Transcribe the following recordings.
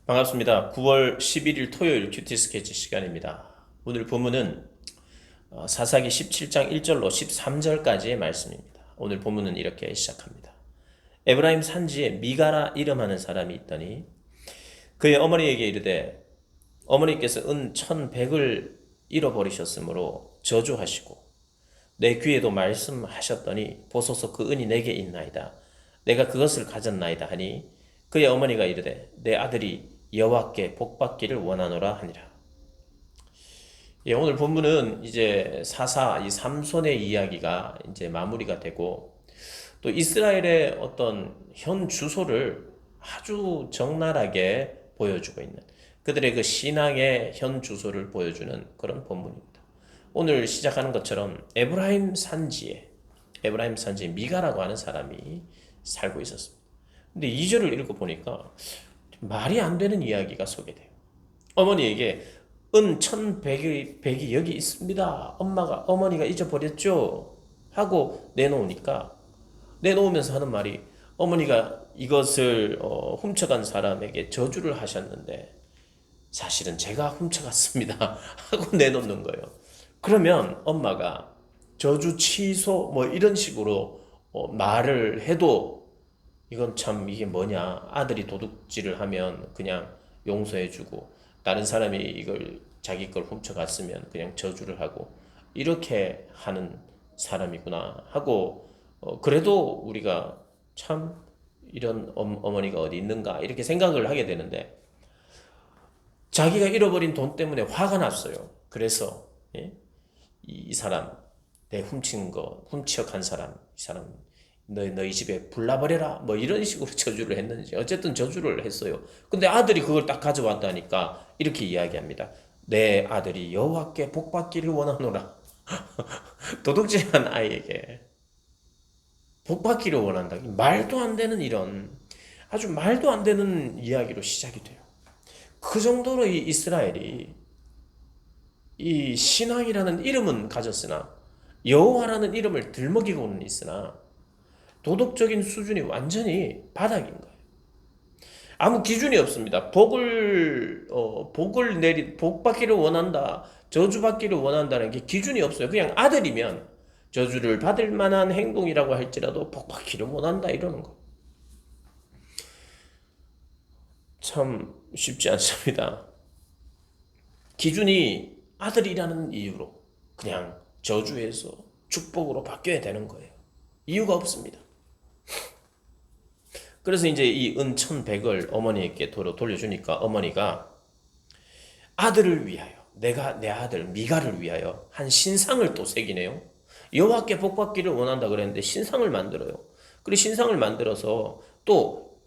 반갑습니다. 9월 11일 토요일 큐티 스케치 시간입니다. 오늘 본문은 사사기 17장 1절로 13절까지의 말씀입니다. 오늘 본문은 이렇게 시작합니다. 에브라임 산지에 미가라 이름하는 사람이 있더니 그의 어머니에게 이르되 어머니께서 은 1,100을 잃어버리셨으므로 저주하시고 내 귀에도 말씀하셨더니 보소서 그 은이 내게 있나이다. 내가 그것을 가졌나이다 하니 그의 어머니가 이르되 내 아들이 여호와께 복받기를 원하노라 하니라. 예, 오늘 본문은 이제 사사 이 삼손의 이야기가 이제 마무리가 되고 또 이스라엘의 어떤 현 주소를 아주 적나라하게 보여주고 있는 그들의 그 신앙의 현 주소를 보여주는 그런 본문입니다. 오늘 시작하는 것처럼 에브라임 산지에 미가라고 하는 사람이 살고 있었습니다. 근데 2절을 읽어보니까 말이 안 되는 이야기가 소개돼요. 어머니에게 은 1,100이 여기 있습니다. 어머니가 잊어버렸죠? 하고 내놓으면서 하는 말이 어머니가 이것을 훔쳐간 사람에게 저주를 하셨는데 사실은 제가 훔쳐갔습니다. 하고 내놓는 거예요. 그러면 엄마가 저주 취소 뭐 이런 식으로 말을 해도 이건 참 이게 뭐냐. 아들이 도둑질을 하면 그냥 용서해주고 다른 사람이 이걸 자기 걸 훔쳐갔으면 그냥 저주를 하고 이렇게 하는 사람이구나 하고 그래도 우리가 참 이런 어머니가 어디 있는가 이렇게 생각을 하게 되는데 자기가 잃어버린 돈 때문에 화가 났어요. 그래서 예? 이 사람 내 훔쳐간 사람 이 사람 너희 집에 불나버려라 뭐 이런 식으로 저주를 했는지 어쨌든 저주를 했어요. 근데 아들이 그걸 딱 가져왔다니까 이렇게 이야기합니다. 내 아들이 여호와께 복받기를 원하노라. 도둑질한 아이에게 복받기를 원한다. 말도 안 되는 이런 아주 말도 안 되는 이야기로 시작이 돼요. 그 정도로 이 이스라엘이 이 신앙이라는 이름은 가졌으나 여호와라는 이름을 들먹이고는 있으나 도덕적인 수준이 완전히 바닥인 거예요. 아무 기준이 없습니다. 복 받기를 원한다, 저주 받기를 원한다는 게 기준이 없어요. 그냥 아들이면 저주를 받을 만한 행동이라고 할지라도 복 받기를 원한다 이러는 거. 참 쉽지 않습니다. 기준이 아들이라는 이유로 그냥 저주에서 축복으로 바뀌어야 되는 거예요. 이유가 없습니다. 그래서 이제 이 은 1,100을 어머니에게 돌려주니까 어머니가 아들을 위하여 내가 내 아들 미가를 위하여 한 신상을 또 새기네요. 여호와께 복받기를 원한다 그랬는데 신상을 만들어요. 그리고 신상을 만들어서 또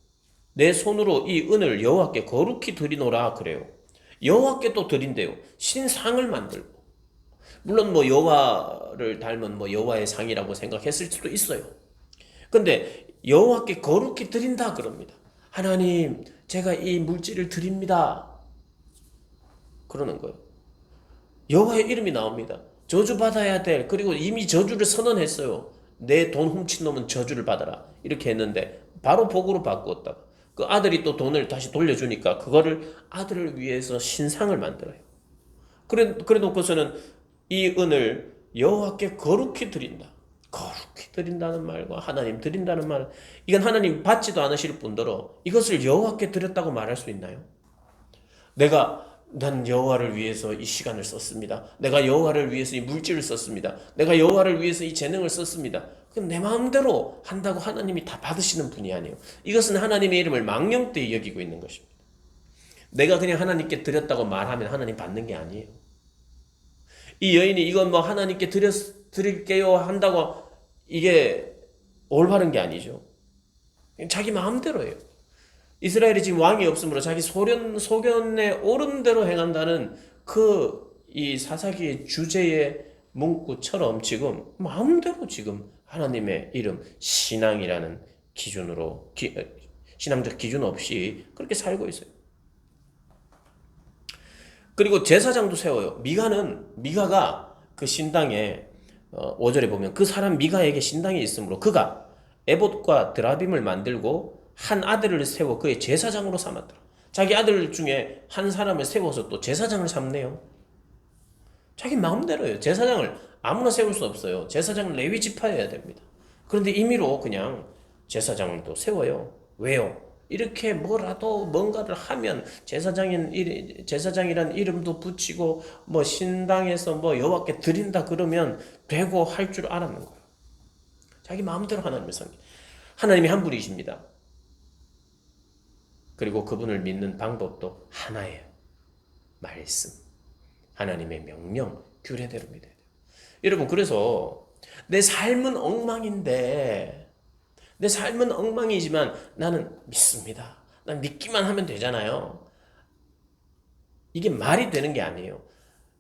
내 손으로 이 은을 여호와께 거룩히 드리노라 그래요. 여호와께 또 드린대요. 신상을 만들고 물론 뭐 여호와를 닮은 뭐 여호와의 상이라고 생각했을 수도 있어요. 근데 여호와께 거룩히 드린다 그럽니다. 하나님, 제가 이 물질을 드립니다. 그러는 거예요. 여호와의 이름이 나옵니다. 저주 받아야 될 그리고 이미 저주를 선언했어요. 내 돈 훔친 놈은 저주를 받아라. 이렇게 했는데 바로 복으로 바꾸었다가 그 아들이 또 돈을 다시 돌려주니까 그거를 아들을 위해서 신상을 만들어요. 그래 놓고서는 이 은을 여호와께 거룩히 드린다. 거룩히 드린다는 말과 하나님 드린다는 말, 이건 하나님 받지도 않으실 뿐더러 이것을 여호와께 드렸다고 말할 수 있나요? 난 여호와를 위해서 이 시간을 썼습니다. 내가 여호와를 위해서 이 물질을 썼습니다. 내가 여호와를 위해서 이 재능을 썼습니다. 그럼 내 마음대로 한다고 하나님이 다 받으시는 분이 아니에요. 이것은 하나님의 이름을 망령되이 여기고 있는 것입니다. 내가 그냥 하나님께 드렸다고 말하면 하나님 받는 게 아니에요. 이 여인이 이건 뭐 하나님께 드릴게요 한다고 이게 올바른 게 아니죠. 자기 마음대로 해요. 이스라엘이 지금 왕이 없으므로 자기 소견에 옳은 대로 행한다는 이 사사기의 주제의 문구처럼 지금 마음대로 지금 하나님의 이름, 신앙이라는 기준으로, 신앙적 기준 없이 그렇게 살고 있어요. 그리고 제사장도 세워요. 미가가 그 신당에 5절에 보면 그 사람 미가에게 신당이 있으므로 그가 에봇과 드라빔을 만들고 한 아들을 세워 그의 제사장으로 삼았더라. 자기 아들 중에 한 사람을 세워서 또 제사장을 삼네요. 자기 마음대로예요. 제사장을 아무나 세울 수 없어요. 제사장은 레위 지파여야 됩니다. 그런데 임의로 그냥 제사장을 또 세워요. 왜요? 이렇게 뭐라도 뭔가를 하면 제사장이란 이름도 붙이고 뭐 신당에서 뭐 여호와께 드린다 그러면 되고 할 줄 알았는 거예요. 자기 마음대로 하나님을 섬기. 하나님이 한 분이십니다. 그리고 그분을 믿는 방법도 하나예요. 말씀. 하나님의 명령, 규례대로 믿어야 돼요. 여러분, 그래서 내 삶은 엉망이지만 나는 믿습니다. 난 믿기만 하면 되잖아요. 이게 말이 되는 게 아니에요.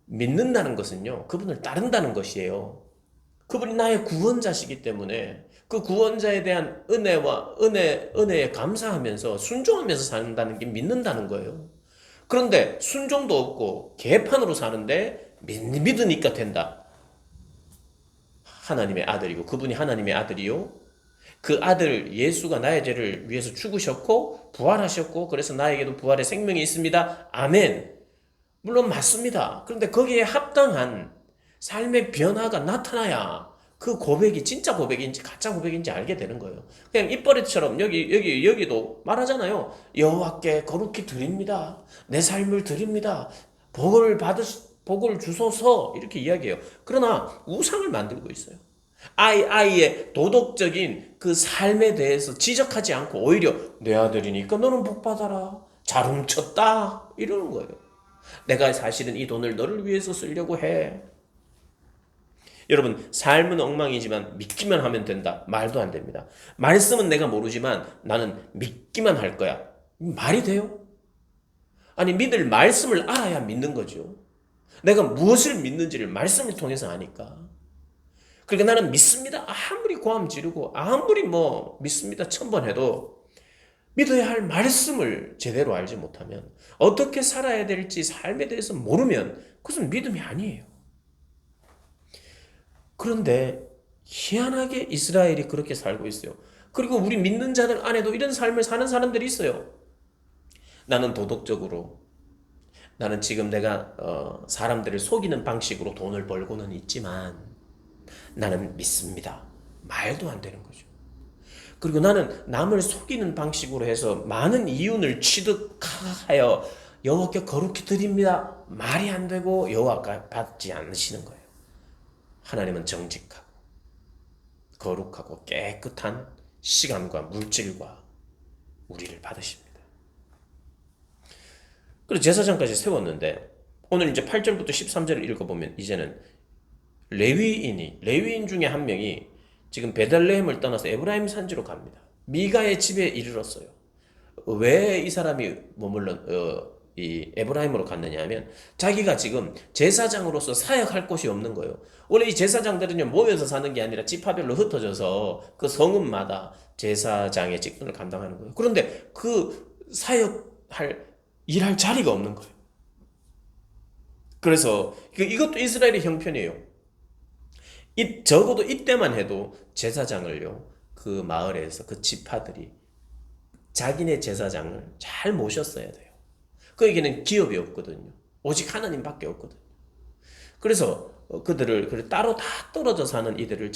믿는다는 것은요, 그분을 따른다는 것이에요. 그분이 나의 구원자시기 때문에 그 구원자에 대한 은혜에 감사하면서 순종하면서 산다는 게 믿는다는 거예요. 그런데 순종도 없고 개판으로 사는데 믿으니까 된다. 하나님의 아들이고 그분이 하나님의 아들이요. 그 아들 예수가 나의 죄를 위해서 죽으셨고 부활하셨고 그래서 나에게도 부활의 생명이 있습니다. 아멘. 물론 맞습니다. 그런데 거기에 합당한 삶의 변화가 나타나야 그 고백이 진짜 고백인지 가짜 고백인지 알게 되는 거예요. 그냥 입버릇처럼 여기도 말하잖아요. 여호와께 거룩히 드립니다. 내 삶을 드립니다. 복을 주소서 이렇게 이야기해요. 그러나 우상을 만들고 있어요. 아이의 도덕적인 그 삶에 대해서 지적하지 않고 오히려 내 아들이니까 너는 복 받아라. 잘 훔쳤다. 이러는 거예요. 내가 사실은 이 돈을 너를 위해서 쓰려고 해. 여러분, 삶은 엉망이지만 믿기만 하면 된다. 말도 안 됩니다. 말씀은 내가 모르지만 나는 믿기만 할 거야. 말이 돼요? 아니, 믿을 말씀을 알아야 믿는 거죠. 내가 무엇을 믿는지를 말씀을 통해서 아니까. 그러니까 나는 믿습니다. 아무리 고함 지르고 아무리 믿습니다 1000번 해도 믿어야 할 말씀을 제대로 알지 못하면 어떻게 살아야 될지 삶에 대해서 모르면 그것은 믿음이 아니에요. 그런데 희한하게 이스라엘이 그렇게 살고 있어요. 그리고 우리 믿는 자들 안에도 이런 삶을 사는 사람들이 있어요. 나는 도덕적으로 나는 지금 내가 사람들을 속이는 방식으로 돈을 벌고는 있지만 나는 믿습니다. 말도 안 되는 거죠. 그리고 나는 남을 속이는 방식으로 해서 많은 이윤을 취득하여 여호와께 거룩히 드립니다. 말이 안 되고 여호와가 받지 않으시는 거예요. 하나님은 정직하고 거룩하고 깨끗한 시간과 물질과 우리를 받으십니다. 그리고 제사장까지 세웠는데 오늘 이제 8절부터 13절을 읽어보면 이제는 레위인 중에 한 명이 지금 베들레헴을 떠나서 에브라임 산지로 갑니다. 미가의 집에 이르렀어요. 왜 이 사람이 이 에브라임으로 갔느냐 하면 자기가 지금 제사장으로서 사역할 곳이 없는 거예요. 원래 이 제사장들은요 모여서 사는 게 아니라 지파별로 흩어져서 그 성읍마다 제사장의 직분을 감당하는 거예요. 그런데 그 일할 자리가 없는 거예요. 그래서 이것도 이스라엘의 형편이에요. 적어도 이때만 해도 제사장을요 그 마을에서 그 지파들이 자기네 제사장을 잘 모셨어야 돼요. 그에게는 기업이 없거든요. 오직 하나님밖에 없거든요. 그래서 그들을 따로 다 떨어져 사는 이들을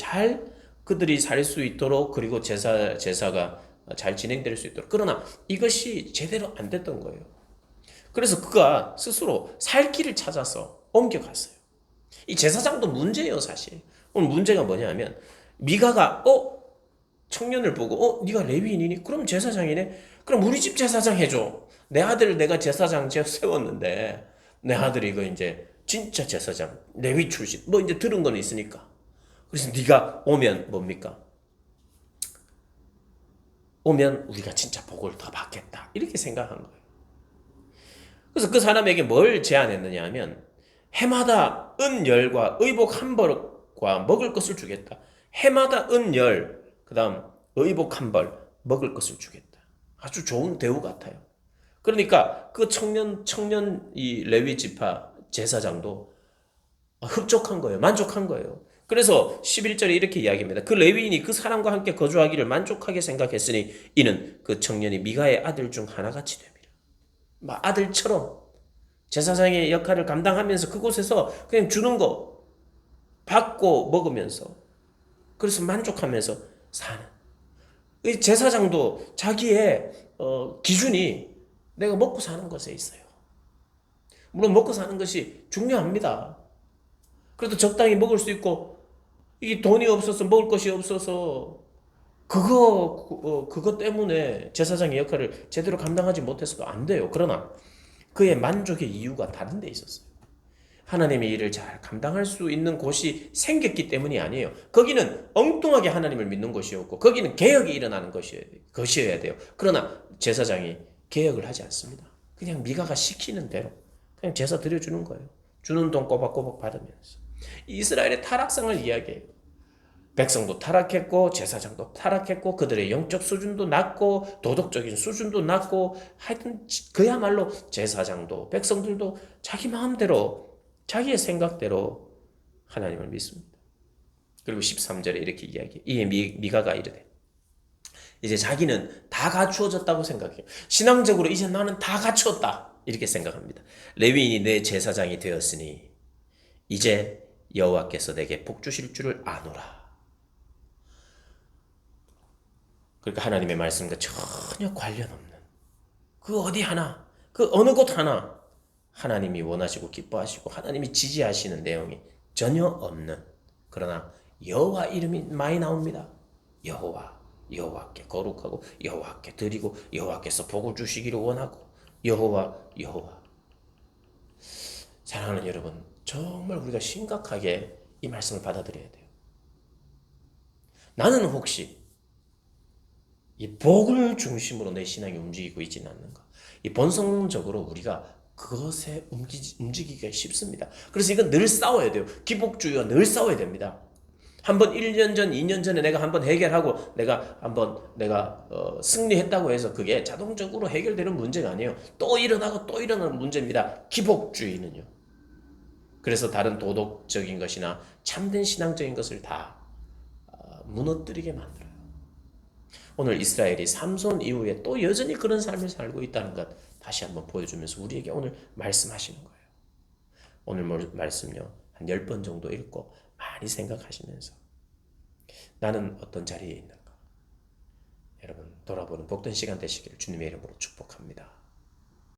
그들이 살 수 있도록 그리고 제사가 잘 진행될 수 있도록. 그러나 이것이 제대로 안 됐던 거예요. 그래서 그가 스스로 살 길을 찾아서 옮겨갔어요. 이 제사장도 문제예요, 사실. 오늘 문제가 뭐냐면 미가가 청년을 보고 네가 레위인이니? 그럼 제사장이네? 그럼 우리 집 제사장 해줘. 내 아들을 내가 제사장 세웠는데 내 아들이 이거 이제 진짜 제사장 레위 출신 이제 들은 건 있으니까 그래서 네가 오면 뭡니까? 오면 우리가 진짜 복을 더 받겠다 이렇게 생각한 거예요. 그래서 그 사람에게 뭘 제안했느냐 하면 해마다 은열과 의복 한 벌과 먹을 것을 주겠다. 해마다 은열 그 다음 의복 한 벌 먹을 것을 주겠다. 아주 좋은 대우 같아요. 그러니까 그 청년 이 레위 지파 제사장도 흡족한 거예요. 만족한 거예요. 그래서 11절에 이렇게 이야기합니다. 그 레위인이 그 사람과 함께 거주하기를 만족하게 생각했으니 이는 그 청년이 미가의 아들 중 하나같이 됩니다. 막 아들처럼 제사장의 역할을 감당하면서 그곳에서 그냥 주는 거 받고 먹으면서 그래서 만족하면서 사는. 이 제사장도 자기의 기준이 내가 먹고 사는 것에 있어요. 물론 먹고 사는 것이 중요합니다. 그래도 적당히 먹을 수 있고 이 돈이 없어서 먹을 것이 없어서 그거 때문에 제사장의 역할을 제대로 감당하지 못해서도 안 돼요. 그러나 그의 만족의 이유가 다른 데 있었어요. 하나님의 일을 잘 감당할 수 있는 곳이 생겼기 때문이 아니에요. 거기는 엉뚱하게 하나님을 믿는 곳이었고 거기는 개혁이 일어나는 것이어야 돼요. 그러나 제사장이 개혁을 하지 않습니다. 그냥 미가가 시키는 대로 그냥 제사 드려주는 거예요. 주는 돈 꼬박꼬박 받으면서. 이스라엘의 타락상을 이야기해요. 백성도 타락했고 제사장도 타락했고 그들의 영적 수준도 낮고 도덕적인 수준도 낮고 하여튼 그야말로 제사장도 백성들도 자기 마음대로 자기의 생각대로 하나님을 믿습니다. 그리고 13절에 이렇게 이야기해요. 이에 미가가 이르되 이제 자기는 다 갖추어졌다고 생각해요. 신앙적으로 이제 나는 다 갖추었다 이렇게 생각합니다. 레위인이 내 제사장이 되었으니 이제 여호와께서 내게 복 주실 줄을 아노라. 그러니까 하나님의 말씀과 전혀 관련 없는 그 어디 하나, 그 어느 곳 하나 하나님이 원하시고 기뻐하시고 하나님이 지지하시는 내용이 전혀 없는 그러나 여호와 이름이 많이 나옵니다. 여호와께 거룩하고 여호와께 드리고 여호와께서 복을 주시기를 원하고 여호와. 사랑하는 여러분, 정말 우리가 심각하게 이 말씀을 받아들여야 돼요. 나는 혹시 이 복을 중심으로 내 신앙이 움직이고 있지는 않는가? 이 본성적으로 우리가 그것에 움직이기가 쉽습니다. 그래서 이건 늘 싸워야 돼요. 기복주의와 늘 싸워야 됩니다. 한번 1년 전, 2년 전에 내가 한번 해결하고 내가 승리했다고 해서 그게 자동적으로 해결되는 문제가 아니에요. 또 일어나고 또 일어나는 문제입니다. 기복주의는요. 그래서 다른 도덕적인 것이나 참된 신앙적인 것을 다 무너뜨리게 만들어요. 오늘 이스라엘이 삼손 이후에 또 여전히 그런 삶을 살고 있다는 것 다시 한번 보여주면서 우리에게 오늘 말씀하시는 거예요. 오늘 말씀요 한 10번 정도 읽고 많이 생각하시면서 나는 어떤 자리에 있는가 여러분 돌아보는 복된 시간 되시기를 주님의 이름으로 축복합니다.